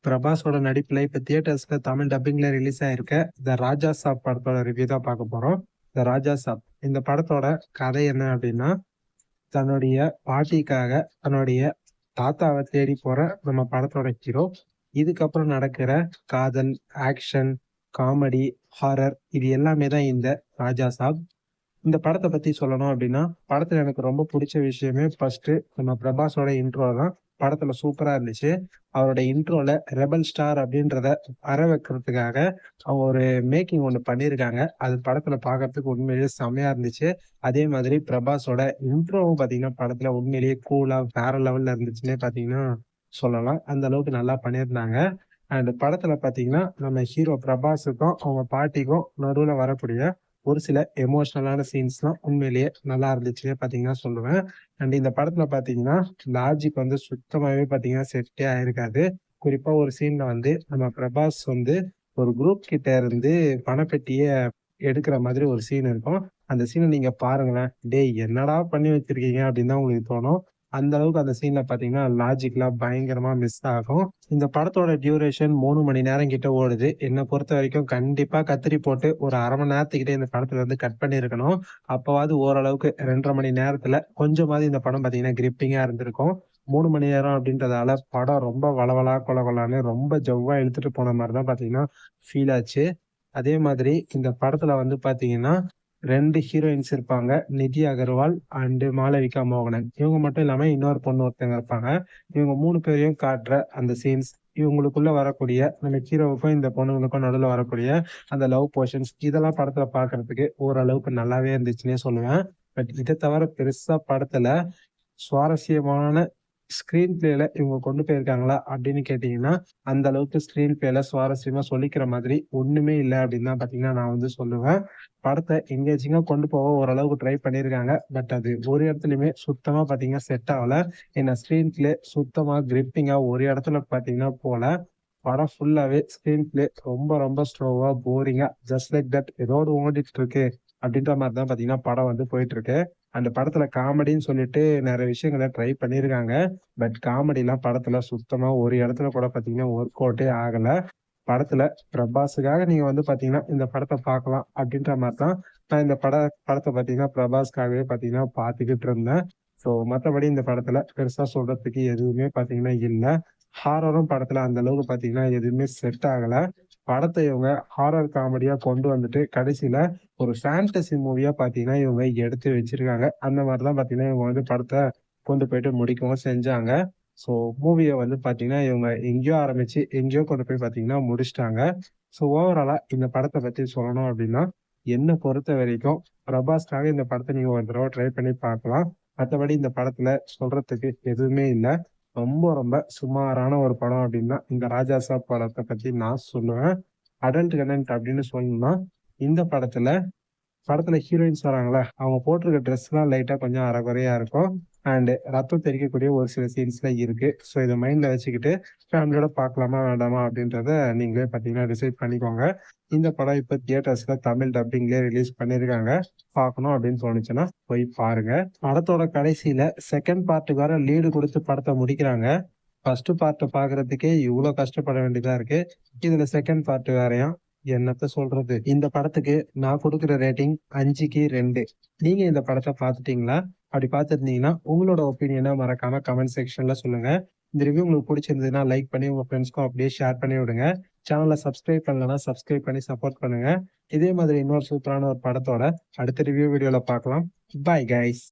பிரபாஸோட நடிப்புல இப்ப தியேட்டர்ஸ்ல தமிழ் டப்பிங்ல ரிலீஸ் ஆயிருக்க இந்த ராஜா சாப் படத்தோட ரிவ்யூ தான் பார்க்க போறோம். இந்த ராஜா சாப் இந்த படத்தோட கதை என்ன அப்படின்னா, தன்னுடைய பாட்டிக்காக தன்னுடைய தாத்தாவை தேடி போற நம்ம படத்தோட ஹீரோ. இதுக்கப்புறம் நடக்கிற காதல், ஆக்ஷன், காமெடி, ஹாரர் இது எல்லாமே தான் இந்த ராஜா சாப். இந்த படத்தை பத்தி சொல்லணும் அப்படின்னா, படத்துல எனக்கு ரொம்ப பிடிச்ச விஷயமே ஃபர்ஸ்ட் நம்ம பிரபாஸோட இன்ட்ரோ தான். படத்துல சூப்பரா இருந்துச்சு. அவரோட இன்ட்ரோல ரெபல் ஸ்டார் அப்படின்றத வர வைக்கிறதுக்காக அவங்க ஒரு மேக்கிங் ஒண்ணு பண்ணியிருக்காங்க. அது படத்துல பாக்குறதுக்கு உண்மையிலேயே செம்மையா இருந்துச்சு. அதே மாதிரி பிரபாஸோட இன்ட்ரோவும் பாத்தீங்கன்னா படத்துல உண்மையிலேயே கூலா வேற லெவல்ல இருந்துச்சுன்னே பாத்தீங்கன்னா சொல்லலாம். அந்த அளவுக்கு நல்லா பண்ணியிருந்தாங்க. அண்ட் படத்துல பாத்தீங்கன்னா நம்ம ஹீரோ பிரபாஸுக்கும் அவங்க பாட்டிக்கும் நடுவுல வரக்கூடிய ஒரு சில எமோஷனலான சீன்ஸ்லாம் உண்மையிலேயே நல்லா இருந்துச்சுன்னே பாத்தீங்கன்னா சொல்லுவேன். அண்ட் இந்த படத்துல பாத்தீங்கன்னா லாஜிக் வந்து சுத்தமாவே பாத்தீங்கன்னா செட்டே ஆயிருக்காது. குறிப்பா ஒரு சீன்ல வந்து நம்ம பிரபாஸ் வந்து ஒரு குரூப் கிட்ட இருந்து பணப்பெட்டிய எடுக்கிற மாதிரி ஒரு சீன் இருக்கும். அந்த சீனை நீங்க பாருங்களேன். டேய் என்னடா பண்ணி வச்சிருக்கீங்க அப்படின்னு தான் உங்களுக்கு தோணும். அந்த அளவுக்கு அந்த சீன்ல பாத்தீங்கன்னா லாஜிக்லாம் பயங்கரமா மிஸ் ஆகும். இந்த படத்தோட டியூரேஷன் 3 மணி நேரம் கிட்ட ஓடுது. என்ன பொறுத்த வரைக்கும் கண்டிப்பா கத்திரி போட்டு ஒரு 1/2 மணி நேரத்துக்கிட்ட இந்த படத்துல இருந்து கட் பண்ணியிருக்கணும். அப்பவாவது ஓரளவுக்கு 2 1/2 மணி நேரத்துல கொஞ்சமாவது இந்த படம் பாத்தீங்கன்னா கிரிப்பிங்கா இருந்திருக்கும். 3 மணி நேரம் அப்படின்றதால படம் ரொம்ப வளவளா கொலகொலான்னு ரொம்ப ஜவ்வா இழுத்துட்டு போன மாதிரி தான் பாத்தீங்கன்னா ஃபீல் ஆச்சு. அதே மாதிரி இந்த படத்துல வந்து பாத்தீங்கன்னா 2 ஹீரோயின்ஸ் இருப்பாங்க. நிதி அகர்வால் அண்ட் மாளவிகா மோகனன். இவங்க மட்டும் இல்லாம இன்னொரு பொண்ணு ஒருத்தங்க இருப்பாங்க. இவங்க 3 பேரையும் காட்டுற அந்த சீன்ஸ், இவங்களுக்குள்ள வரக்கூடிய நம்ம ஹீரோவுக்கும் இந்த பொண்ணுங்களுக்கும் நடுவுல வரக்கூடிய அந்த லவ் போர்ஷன்ஸ் இதெல்லாம் படத்துல பாக்குறதுக்கு ஓரளவுக்கு நல்லாவே இருந்துச்சுன்னே சொல்லுவேன். பட் இதை தவிர பெருசா படத்துல சுவாரஸ்யமான ஸ்கிரீன் பிளேல இவங்க கொண்டு போயிருக்காங்களா அப்படின்னு கேட்டீங்கன்னா, அந்த அளவுக்கு ஸ்கிரீன் பிளேல சுவாரஸ்யமா சொல்லிக்கிற மாதிரி ஒண்ணுமே இல்ல அப்படின்னு தான் பாத்தீங்கன்னா நான் வந்து சொல்லுவேன். படத்தை எங்கேஜிங்கா கொண்டு போக ஓரளவுக்கு ட்ரை பண்ணியிருக்காங்க. பட் அது ஒரு இடத்துலயுமே சுத்தமா பாத்தீங்கன்னா செட் ஆகல. ஏன்னா ஸ்கிரீன் பிளே சுத்தமா கிரிப்பிங்கா ஒரு இடத்துல பாத்தீங்கன்னா போல. படம் ஃபுல்லாவே ஸ்கிரீன் பிளே ரொம்ப ரொம்ப ஸ்லோவா போரிங்கா ஜஸ்ட் லைக் தட் ஏதோ ஒரு ஓடிட்டு இருக்கு அப்படின்ற மாதிரி தான் பாத்தீங்கன்னா படம் வந்து போயிட்டு இருக்கு. அந்த படத்துல காமெடின்னு சொல்லிட்டு நிறைய விஷயங்களை ட்ரை பண்ணியிருக்காங்க. பட் காமெடிலாம் படத்துல சுத்தமா ஒரு இடத்துல கூட பாத்தீங்கன்னா ஒர்க் அவுட்டே ஆகல. படத்துல பிரபாஸுக்காக நீங்க வந்து பாத்தீங்கன்னா இந்த படத்தை பார்க்கலாம் அப்படின்ற மாதிரி தான் நான் இந்த படத்தை பாத்தீங்கன்னா பிரபாஸ்க்காகவே பாத்தீங்கன்னா பாத்துக்கிட்டு இருந்தேன். ஸோ மற்றபடி இந்த படத்துல பெருசா சொல்றதுக்கு எதுவுமே பாத்தீங்கன்னா இல்ல. ஹாரரும் படத்துல அந்த அளவுக்கு பாத்தீங்கன்னா எதுவுமே செட் ஆகல. படத்தை இவங்க ஹாரர் காமெடியா கொண்டு வந்துட்டு கடைசியில ஒரு ஃபேண்டசி மூவியா பாத்தீங்கன்னா இவங்க எடுத்து வச்சிருக்காங்க. அந்த மாதிரிதான் பாத்தீங்கன்னா இவங்க வந்து படத்தை கொண்டு போயிட்டு முடிக்கவும் செஞ்சாங்க. ஸோ மூவிய வந்து பாத்தீங்கன்னா இவங்க எங்கேயோ ஆரம்பிச்சு எங்கேயோ கொண்டு போய் பாத்தீங்கன்னா முடிச்சிட்டாங்க. ஸோ ஓவராலா இந்த படத்தை பத்தி சொல்லணும் அப்படின்னா, என்ன பொறுத்த வரைக்கும் பிரபாஸ்க்காக இந்த படத்தை நீங்க ஒரு தடவை ட்ரை பண்ணி பார்க்கலாம். மற்றபடி இந்த படத்துல சொல்றதுக்கு எதுவுமே இல்ல. ரொம்ப ரொம்ப சுமாரான ஒரு படம் அப்படின்னா இந்த ராஜா சாப் படத்தை பத்தி நான் சொல்லுவேன். அடல்ட் கண்டென்ட் அப்படின்னு சொல்லணும்னா இந்த படத்துல ஹீரோயின்ஸ் வராங்களா அவங்க போட்டிருக்க ட்ரெஸ் எல்லாம் லைட்டா கொஞ்சம் அரைகுறையா இருக்கும். அண்ட் ரத்தம் தெறிக்கக்கூடிய ஒரு சில சீன்ஸ்ல இருக்கு. ஸோ இதை மைண்ட்ல வச்சுக்கிட்டு ஃபேமிலியோட பார்க்கலாமா வேண்டாமா அப்படின்றத நீங்களே பார்த்தீங்கன்னா டிசைட் பண்ணிக்கோங்க. இந்த படம் இப்ப தியேட்டர்ஸ்ல தமிழ் டப்பிங்லேயே ரிலீஸ் பண்ணிருக்காங்க. பார்க்கணும் அப்படின்னு தோணுச்சுன்னா போய் பாருங்க. படத்தோட கடைசியில செகண்ட் பார்ட்டுக்கு வர லீடு கொடுத்து படத்தை முடிக்கிறாங்க. ஃபர்ஸ்ட் பார்ட்டை பாக்குறதுக்கே இவ்வளவு கஷ்டப்பட வேண்டியதா இருக்கு. இதுல செகண்ட் பார்ட் வேறயா, என்னத்த சொல்றது. இந்த படத்துக்கு நான் கொடுக்குற ரேட்டிங் 5க்கு 2. நீங்க இந்த படத்தை பார்த்துட்டீங்களா? அப்படி பார்த்துருந்தீங்கன்னா உங்களோட ஒப்பீனியனை மறக்காம கமெண்ட் செக்ஷன்ல சொல்லுங்க. இந்த ரிவ்யூ உங்களுக்கு பிடிச்சிருந்ததுன்னா லைக் பண்ணி உங்க ஃப்ரெண்ட்ஸ்க்கும் அப்படியே ஷேர் பண்ணி விடுங்க. சேனலை சப்ஸ்கிரைப் பண்ணலன்னா சப்ஸ்கிரைப் பண்ணி சப்போர்ட் பண்ணுங்க. இதே மாதிரி இன்னொரு சூப்பரான ஒரு படத்தோட அடுத்த ரிவ்யூ வீடியோல பார்க்கலாம். Bye guys.